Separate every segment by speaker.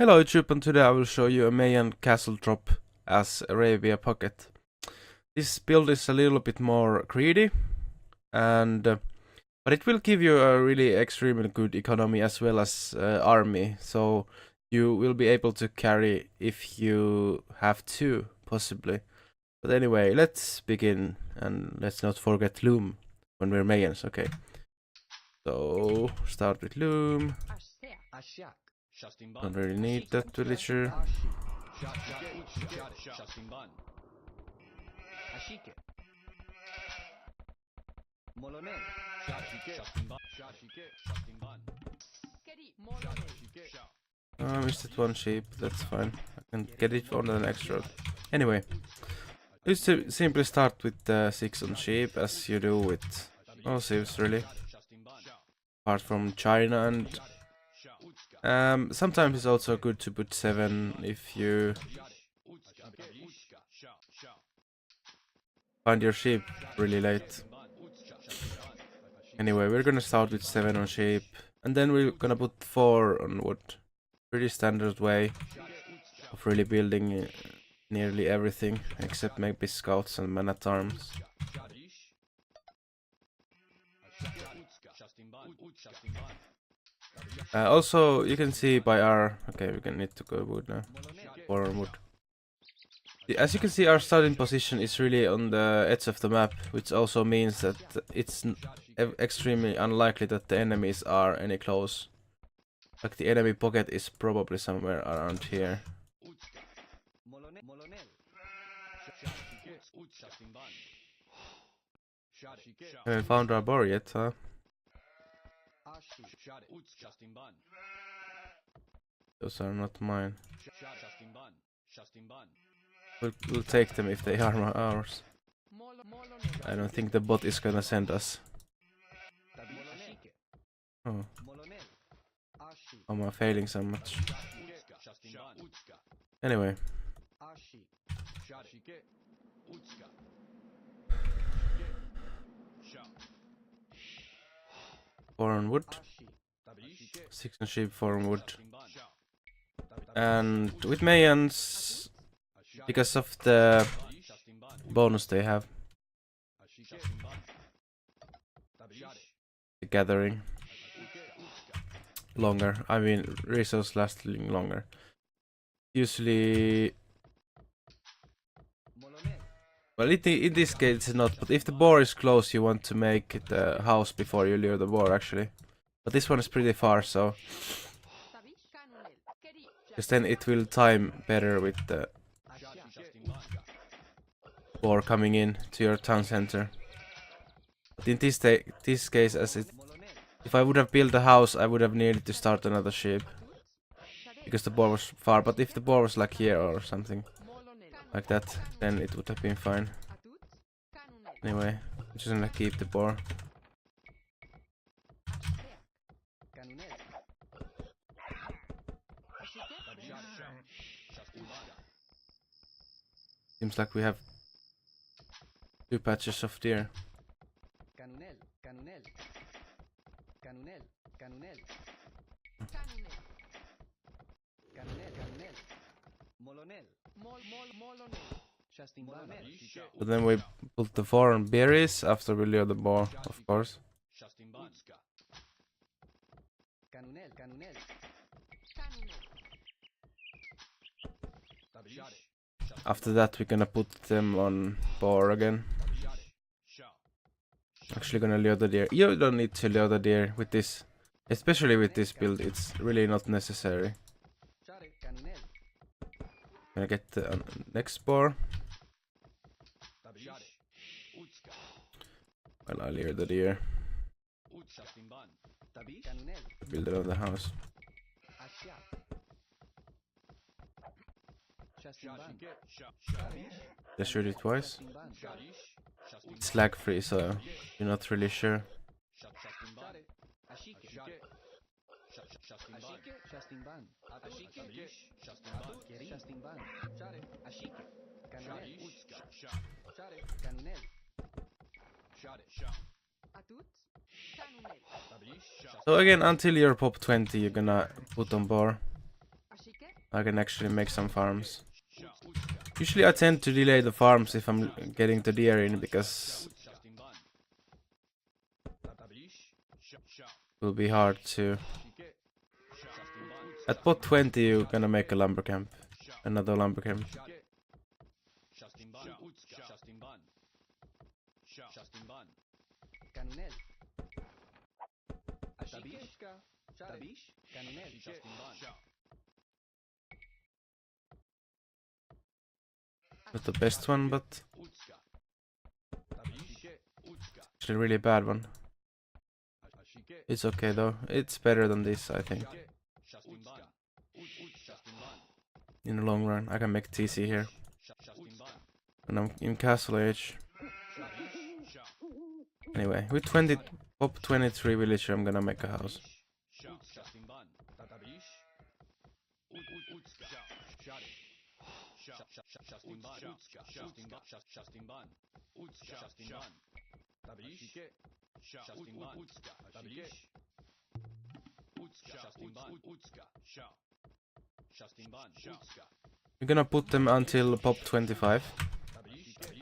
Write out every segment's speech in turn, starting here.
Speaker 1: Hello YouTube, and today I will show you a Mayan castle drop as Arabia Pocket. This build is a little bit more greedy, and but it will give you a really extremely good economy as well as army, so you will be able to carry if you have to, possibly. But anyway, let's begin, and let's not forget loom when we're Mayans. Okay, so start with loom. Don't really need that villager. I missed it one sheep, that's fine. I can get it on the next road. Anyway, just to simply start with 6 on sheep, as you do with all sheeps really. Apart from China, and sometimes it's also good to put 7 if you find your sheep really late. Anyway, we're gonna start with 7 on sheep, and then we're gonna put 4 on wood. Pretty standard way of really building nearly everything, except maybe scouts and men-at-arms. Also, you can see by our... Okay, we're gonna need to go wood now. 4 on wood. As you can see, our starting position is really on the edge of the map, which also means that it's extremely unlikely that the enemies are any close. Like the enemy pocket is probably somewhere around here. Haven't found our boar yet, huh? Those are not mine. We'll take them if they are ours. I don't think the bot is gonna send us. Oh. How am I failing so much? Anyway. 4 on wood. 6 on sheep, 4 on wood. And with Mayans, because of the bonus they have, the gathering longer, I mean resource lasting longer. Usually, well, in this case it's not, but if the boar is close you want to make the house before you lure the boar actually. But this one is pretty far, so because then it will time better with the boar coming in to your town center. But in this case, as if I would have built a house, I would have needed to start another sheep because the boar was far. But if the boar was like here or something like that, then it would have been fine. Anyway, I'm just gonna keep the boar. Seems like we have 2 patches of deer. But then we put the 4 on berries after we lure the boar, of course. After that we're gonna put them on boar again. Actually gonna lure the deer. You don't need to lure the deer with this. Especially with this build, it's really not necessary. Gonna get the next boar. Well, I lure the deer. Build it on the house. Just shoot it twice. It's lag free, so you're not really sure. So again, until you're pop 20, you're gonna put on boar. I can actually make some farms. Usually I tend to delay the farms if I'm getting the deer in, because it will be hard to... At bot 20 you're gonna make a lumber camp. Another lumber camp. Not the best one, but actually a really bad one. It's okay though. It's better than this, I think. In the long run, I can make TC here. And I'm in Castle Age. Anyway, with 20 pop 23 villager, I'm gonna make a house. We're gonna put them until pop 25,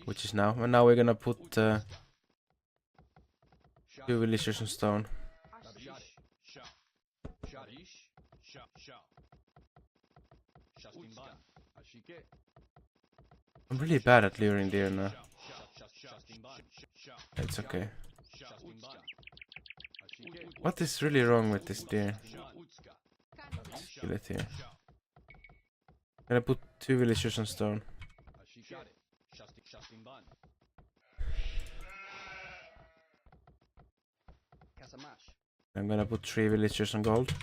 Speaker 1: which is now. And now we're gonna put 2 villagers on stone. I'm really bad at luring deer now. It's okay. What is really wrong with this deer? Let's kill it here. I'm gonna put 2 villagers on stone. I'm gonna put 3 villagers on gold.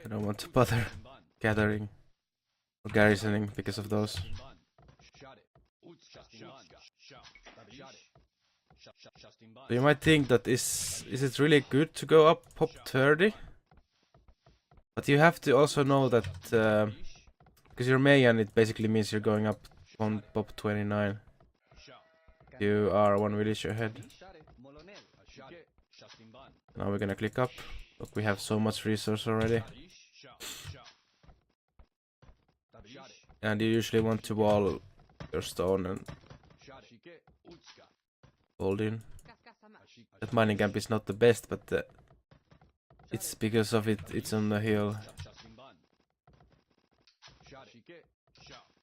Speaker 1: I don't want to bother gathering or garrisoning because of those. So you might think that is it really good to go up pop 30? But you have to also know that because you're Mayan, it basically means you're going up on pop 29. You are 1 village ahead. Now we're gonna click up. Look, we have so much resource already. And you usually want to wall your stone and hold in. That mining camp is not the best, but it's because of it's on the hill.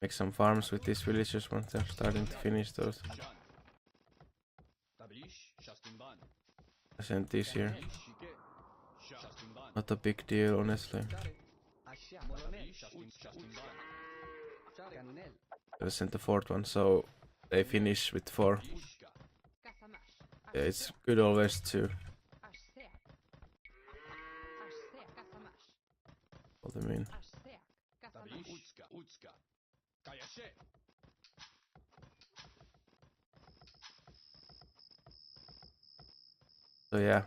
Speaker 1: Make some farms with these villagers once they're starting to finish those. I sent this here. Not a big deal, honestly. I sent the 4th one, so they finish with 4. Yeah, it's good always to hold them in. So yeah,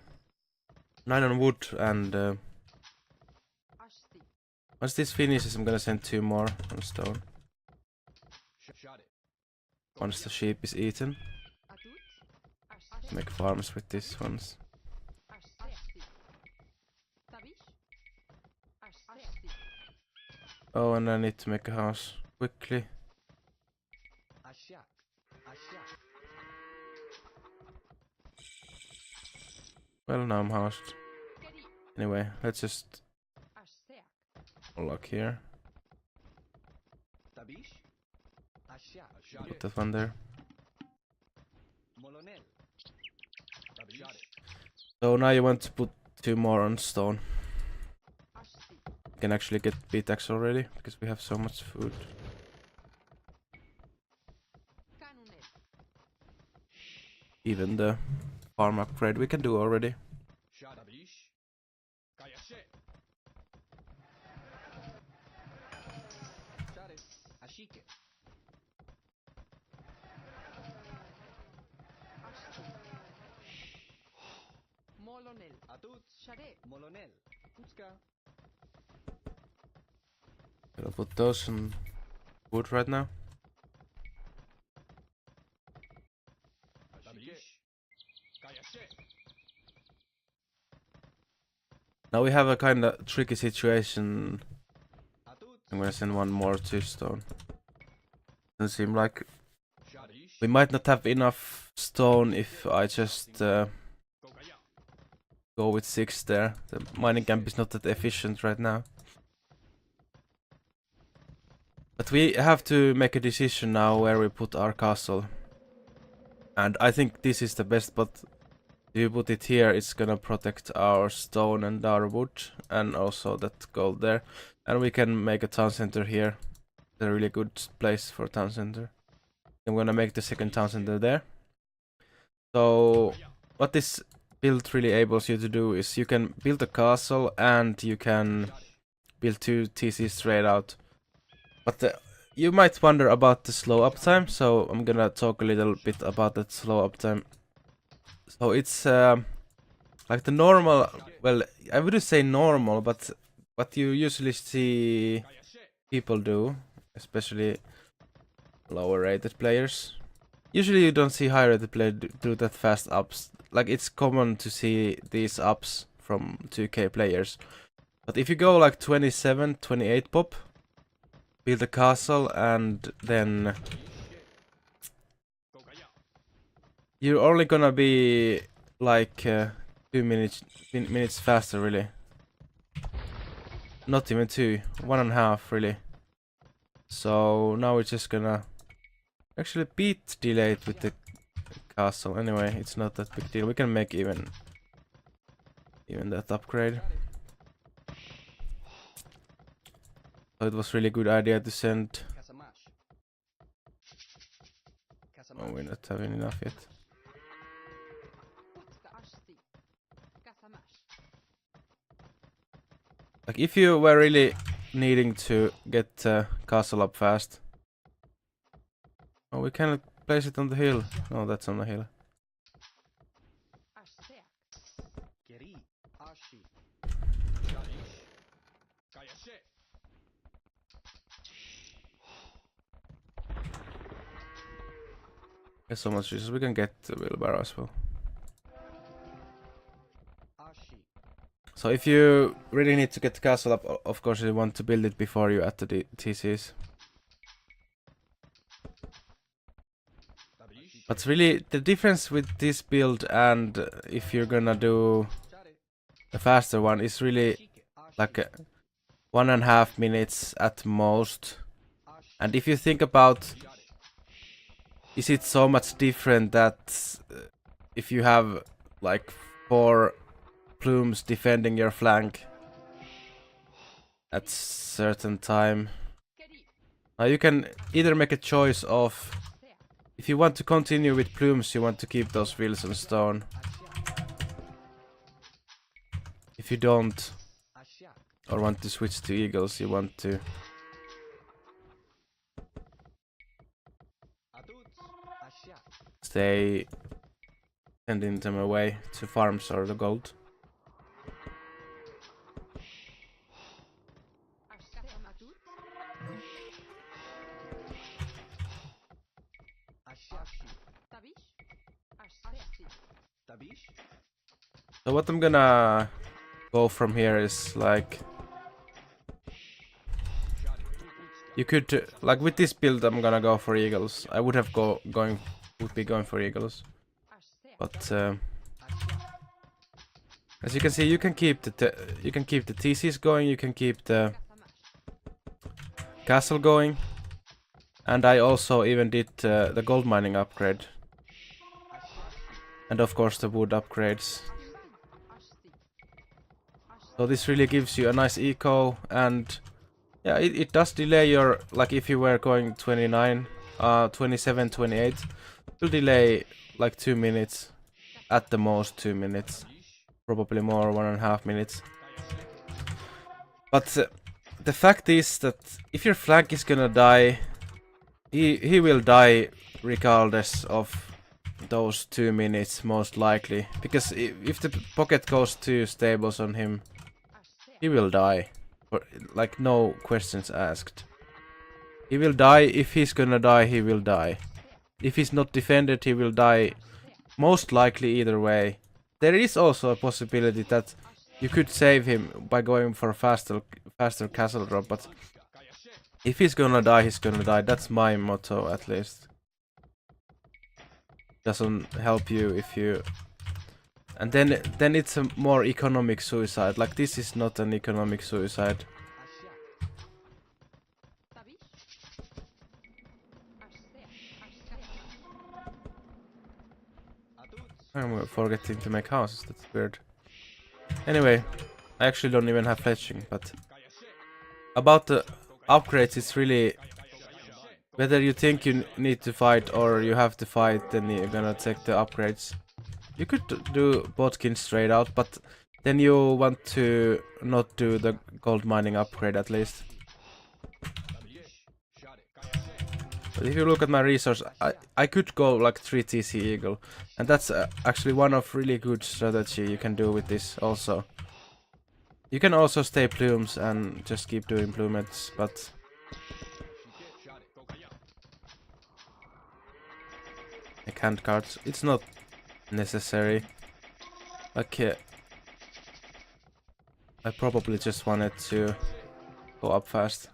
Speaker 1: 9 on wood, and once this finishes I'm gonna send 2 more on stone. Once the sheep is eaten, make farms with these ones. Oh, and I need to make a house quickly. Well, now I'm housed. Anyway, let's just unlock here. Put that one there. So now you want to put 2 more on stone. You can actually get B-tax already, because we have so much food. Even the farm upgrade we can do already. I'll put those on wood right now. Now we have a kind of tricky situation. I'm gonna send one more to stone. Doesn't seem like we might not have enough stone if I just go with 6 there. The mining camp is not that efficient right now. But we have to make a decision now where we put our castle. And I think this is the best spot. If you put it here, it's gonna protect our stone and our wood, and also that gold there. And we can make a town center here. It's a really good place for a town center. I'm gonna make the second town center there. So what this build really enables you to do is you can build a castle and you can build 2 TCs straight out. But you might wonder about the slow uptime, so I'm gonna talk a little bit about that slow uptime. So it's like the normal, well, I wouldn't say normal, but what you usually see people do, especially lower rated players. Usually you don't see high rated players do that fast ups. Like it's common to see these ups from 2k players. But if you go like 27, 28 pop, build a castle and then you're only gonna be like 2 minutes faster really. Not even 2, 1.5 really. So now we're just gonna actually beat delayed with the castle. Anyway, it's not that big deal. We can make even that upgrade. So it was really good idea to send. Oh, we're not having enough yet. Like if you were really needing to get castle up fast. Oh, we cannot place it on the hill. No, that's on the hill. There's so much resources. We can get the wheelbarrow as well. So if you really need to get the castle up, of course you want to build it before you add the TCs. But really the difference with this build and if you're gonna do a faster one is really like 1.5 minutes at most. And if you think about, is it so much different that if you have like 4 plumes defending your flank at certain time? Now you can either make a choice of, if you want to continue with plumes, you want to keep those wheels on stone. If you don't, or want to switch to eagles, you want to stay sending them away to farms or the gold. So what I'm gonna go from here is like, you could like with this build I'm gonna go for eagles. I would have would be going for eagles, but as you can see, you can keep the TCs going, you can keep the castle going, and I also even did the gold mining upgrade, and of course the wood upgrades. So this really gives you a nice eco, and yeah, it does delay your, like if you were going 29, 27, 28, it will delay like 2 minutes, at the most 2 minutes, probably more, 1.5 minutes. But the fact is that if your flank is gonna die, he will die regardless of those 2 minutes most likely, because if the pocket goes 2 stables on him, he will die like no questions asked. He will die. If he's gonna die, he will die. If he's not defended, he will die. Most likely either way. There is also a possibility that you could save him by going for a faster castle drop, but if he's gonna die, he's gonna die. That's my motto, at least. Doesn't help you if you... And then it's a more economic suicide. Like, this is not an economic suicide. I'm forgetting to make houses, that's weird. Anyway, I actually don't even have fletching, but... About the upgrades, it's really... Whether you think you need to fight or you have to fight, then you're gonna take the upgrades. You could do Botkin straight out, but then you want to not do the gold mining upgrade at least. But if you look at my resource, I could go like 3 TC Eagle, and that's actually one of really good strategy you can do with this also. You can also stay plumes and just keep doing plumets, but... Like hand cards, it's not necessary. Okay. I probably just wanted to go up fast.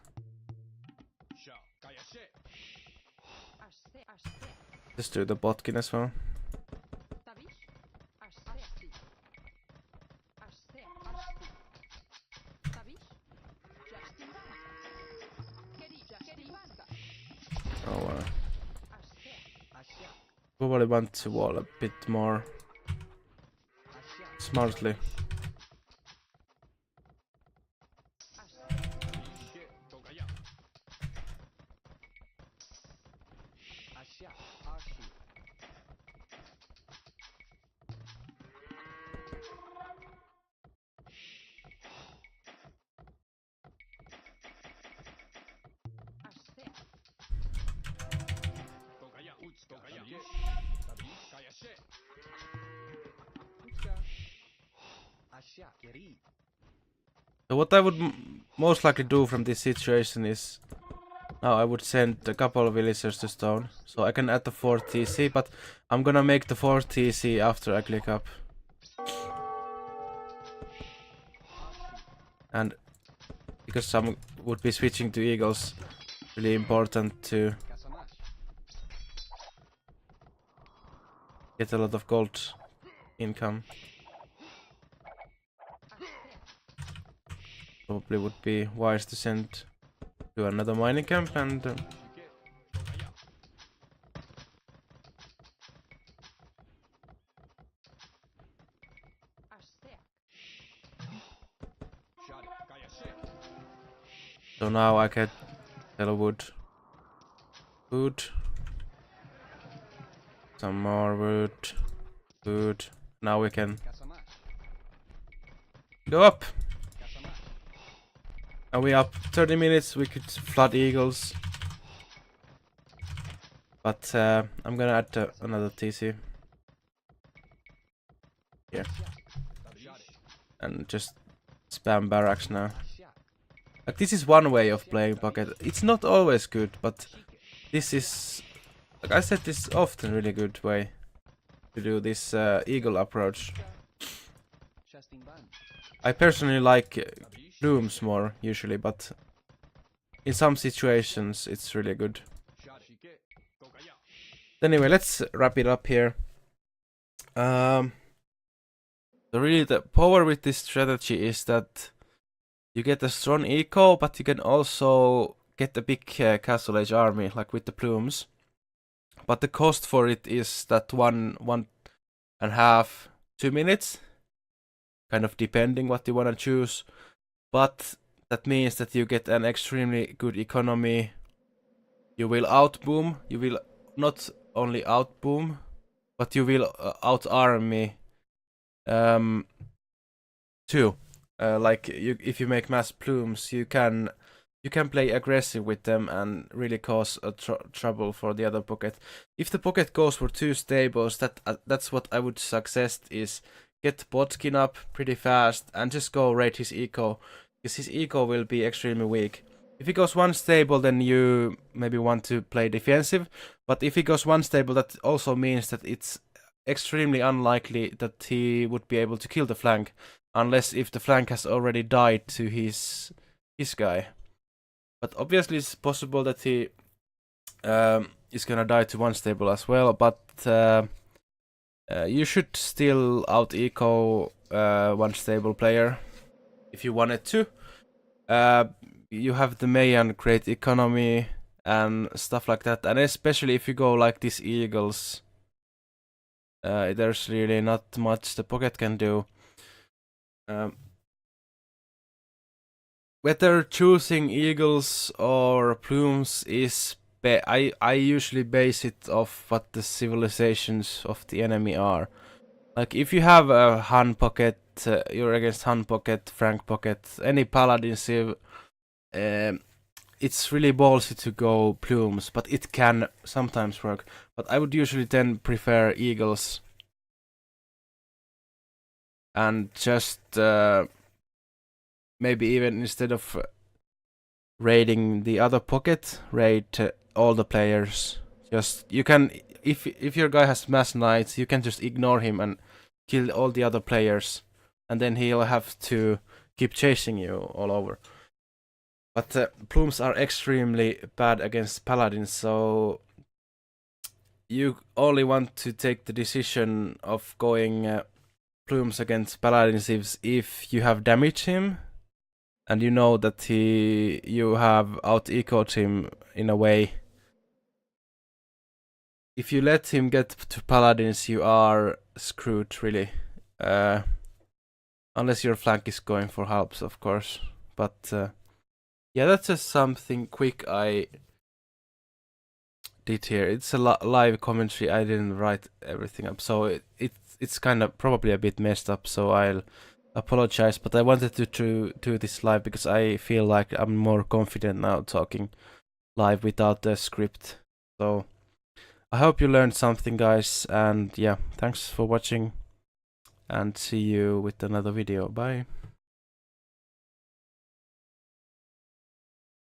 Speaker 1: Just do the Botkin as well. Oh, probably want to wall a bit more smartly. So what I would most likely do from this situation is... Now I would send a couple of villagers to stone, so I can add the 4 TC, but I'm gonna make the 4 TC after I click up. And because some would be switching to eagles, really important to get a lot of gold income. Probably would be wise to send to another mining camp and so now I can sell wood. Food. Some more wood. Food. Now we can go up. Are we up 30 minutes? We could flood eagles. But I'm gonna add another TC. Yeah. And just spam barracks now. Like, this is one way of playing pocket. It's not always good, but this is, like I said, this is often really good way to do this eagle approach. I personally like blooms more usually, but in some situations it's really good. Anyway, let's wrap it up here. So really the power with this strategy is that you get a strong eco, but you can also get a big castle age army, like with the plumes. But the cost for it is that 1.5, 2 minutes, kind of depending what you want to choose. But that means that you get an extremely good economy. You will outboom. You will not only outboom, but you will out-army too. Like if you make mass plumes, you can play aggressive with them and really cause a trouble for the other pocket. If the pocket goes for 2 stables, that's what I would suggest is get Botkin up pretty fast and just go raid his eco. because his eco will be extremely weak. If he goes one stable, then you maybe want to play defensive, but if he goes one stable, that also means that it's extremely unlikely that he would be able to kill the flank, unless if the flank has already died to his guy. But obviously it's possible that he is gonna die to one stable as well, but you should still out eco one stable player if you wanted to. You have the Mayan great economy and stuff like that, and especially if you go like these eagles, there's really not much the pocket can do. Whether choosing eagles or plumes is I usually base it off what the civilizations of the enemy are. Like if you have a Han pocket, you're against Han pocket, Frank pocket, any paladin civ, it's really ballsy to go plumes, but it can sometimes work. But I would usually then prefer eagles. And just maybe even instead of raiding the other pocket, raid all the players. Just you can, if your guy has mass knights, you can just ignore him and kill all the other players, and then he'll have to keep chasing you all over. But plumes are extremely bad against paladins, so you only want to take the decision of going plumes against paladins if you have damaged him, and you know that you have out-ecoed him in a way. If you let him get to paladins, you are screwed, really. Unless your flank is going for helps, of course. But yeah, that's just something quick I did here. It's a live commentary. I didn't write everything up, so it's kind of probably a bit messed up. So I'll apologize, but I wanted to do this live because I feel like I'm more confident now talking live without the script. So I hope you learned something, guys, and yeah, thanks for watching, and see you with another video. Bye.